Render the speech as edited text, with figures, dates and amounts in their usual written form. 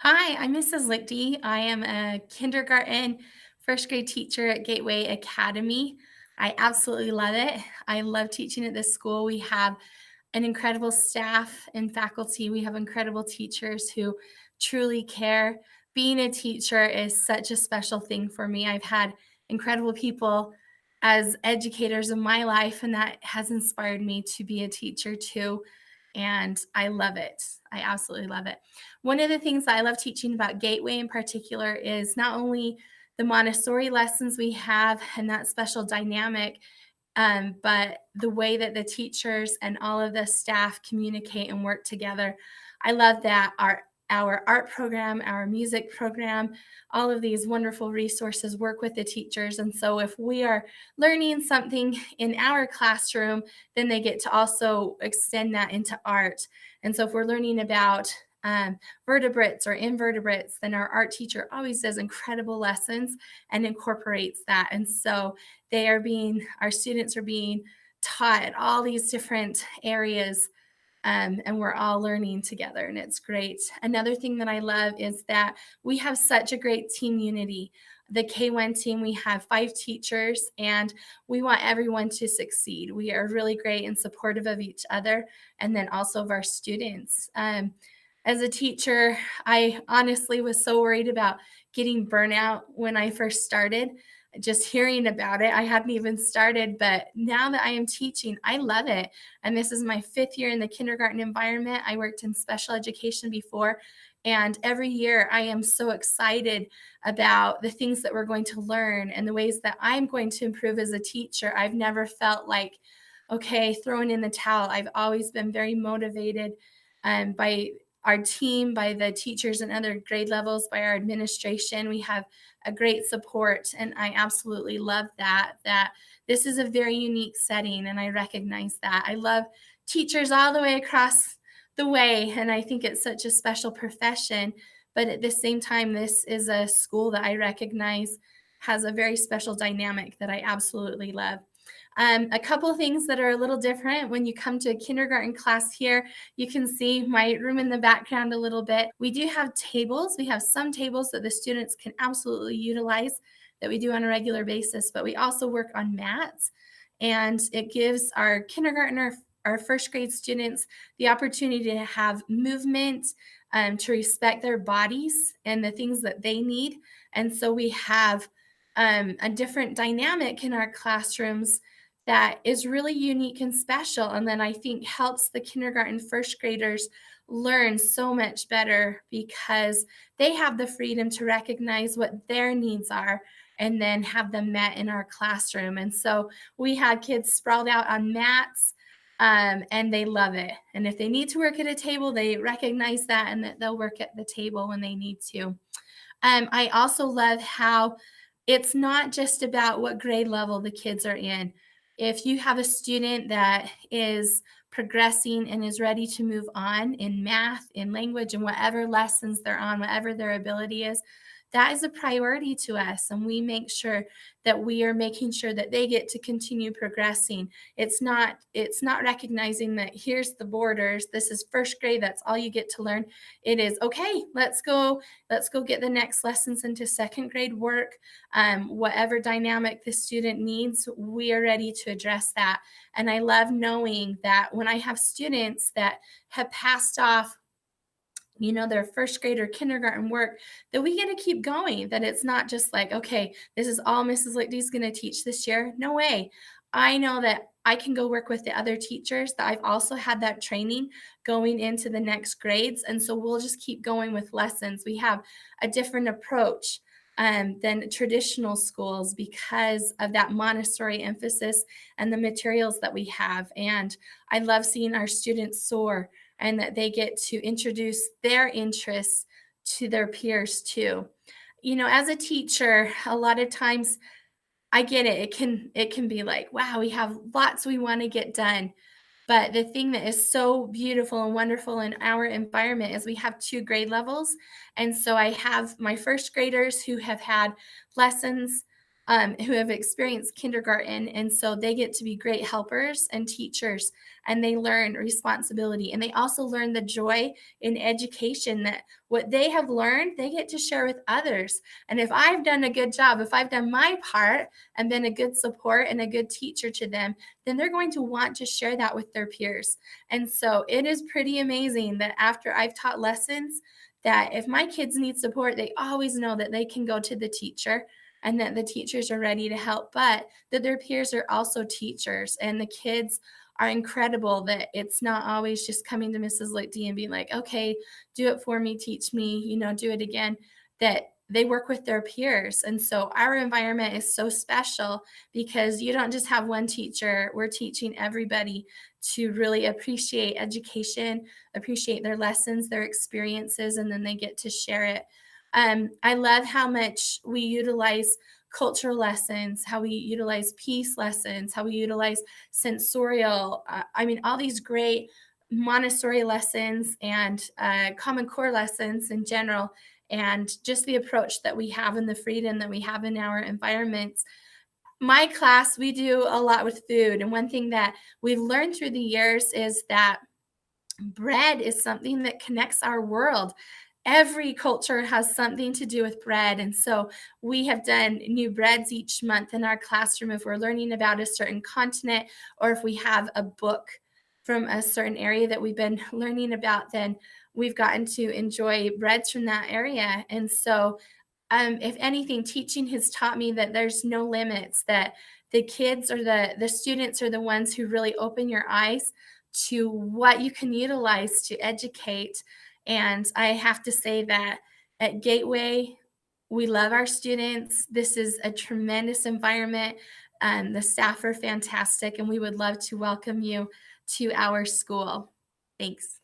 Hi, I'm Mrs. Liechty. I am a kindergarten first grade teacher at Gateway Academy. I absolutely love it. I love teaching at this school. We have an incredible staff and faculty. We have incredible teachers who truly care. Being a teacher is such a special thing for me. I've had incredible people as educators in my life, and that has inspired me to be a teacher too. And I love it. I absolutely love it. One of the things I love teaching about Gateway in particular is not only the Montessori lessons we have and that special dynamic, but the way that the teachers and all of the staff communicate and work together. I love that our art program, our music program, all of these wonderful resources work with the teachers. And so if we are learning something in our classroom, then they get to also extend that into art. And so if we're learning about vertebrates or invertebrates, then our art teacher always does incredible lessons and incorporates that. And so our students are being taught all these different areas, and we're all learning together, and it's great. Another thing that I love is that we have such a great team unity. The K1 team, we have 5 teachers, and we want everyone to succeed. We are really great and supportive of each other, and then also of our students. As a teacher, I honestly was so worried about getting burnout when I first started. Just hearing about it, I hadn't even started, but now that I am teaching, I love it. And this is my 5th year in the kindergarten environment. I worked in special education before, and every year I am so excited about the things that we're going to learn and the ways that I'm going to improve as a teacher. I've never felt like, okay, throwing in the towel. I've always been very motivated by our team, by the teachers and other grade levels, by our administration. We have a great support, and I absolutely love that this is a very unique setting, and I recognize that. I love teachers all the way across the way, and I think it's such a special profession, but at the same time, this is a school that I recognize has a very special dynamic that I absolutely love. A couple things that are a little different when you come to a kindergarten class here. You can see my room in the background a little bit. We do have tables. We have some tables that the students can absolutely utilize that we do on a regular basis, but we also work on mats, and it gives our kindergartner, our first grade students, the opportunity to have movement, to respect their bodies and the things that they need. And so we have a different dynamic in our classrooms that is really unique and special. And then I think helps the kindergarten first graders learn so much better because they have the freedom to recognize what their needs are and then have them met in our classroom. And so we had kids sprawled out on mats, and they love it. And if they need to work at a table, they recognize that and that they'll work at the table when they need to. I also love how it's not just about what grade level the kids are in. If you have a student that is progressing and is ready to move on in math, in language, and whatever lessons they're on, whatever their ability is, that is a priority to us. And we make sure that we are making sure that they get to continue progressing. It's not recognizing that here's the borders. This is first grade. That's all you get to learn. It is okay, let's go get the next lessons into second grade work. Whatever dynamic the student needs, we are ready to address that. And I love knowing that when I have students that have passed off, their first grade or kindergarten work, that we get to keep going, that it's not just like, okay, this is all Mrs. Lichty's going to teach this year. No way. I know that I can go work with the other teachers that I've also had that training going into the next grades. And so we'll just keep going with lessons. We have a different approach than traditional schools because of that Montessori emphasis and the materials that we have. And I love seeing our students soar and that they get to introduce their interests to their peers too. As a teacher, a lot of times I get it. It can be like, wow, we have lots we want to get done. But the thing that is so beautiful and wonderful in our environment is we have 2 grade levels. And so I have my first graders who have had lessons who have experienced kindergarten. And so they get to be great helpers and teachers, and they learn responsibility. And they also learn the joy in education that what they have learned, they get to share with others. And if I've done a good job, if I've done my part and been a good support and a good teacher to them, then they're going to want to share that with their peers. And so it is pretty amazing that after I've taught lessons, that if my kids need support, they always know that they can go to the teacher and that the teachers are ready to help, but that their peers are also teachers and the kids are incredible, that it's not always just coming to Mrs. Lichty and being like, okay, do it for me, teach me, do it again, that they work with their peers. And so our environment is so special because you don't just have one teacher. We're teaching everybody to really appreciate education, appreciate their lessons, their experiences, and then they get to share it. I love how much we utilize cultural lessons, how we utilize peace lessons, how we utilize sensorial. I mean, all these great Montessori lessons and Common Core lessons in general, and just the approach that we have and the freedom that we have in our environments. My class, we do a lot with food. And one thing that we've learned through the years is that bread is something that connects our world. Every culture has something to do with bread. And so we have done new breads each month in our classroom if we're learning about a certain continent, or if we have a book from a certain area that we've been learning about, then we've gotten to enjoy breads from that area. And so if anything, teaching has taught me that there's no limits, that the kids or the students are the ones who really open your eyes to what you can utilize to educate. And I have to say that at Gateway, we love our students. This is a tremendous environment. The staff are fantastic, and we would love to welcome you to our school. Thanks.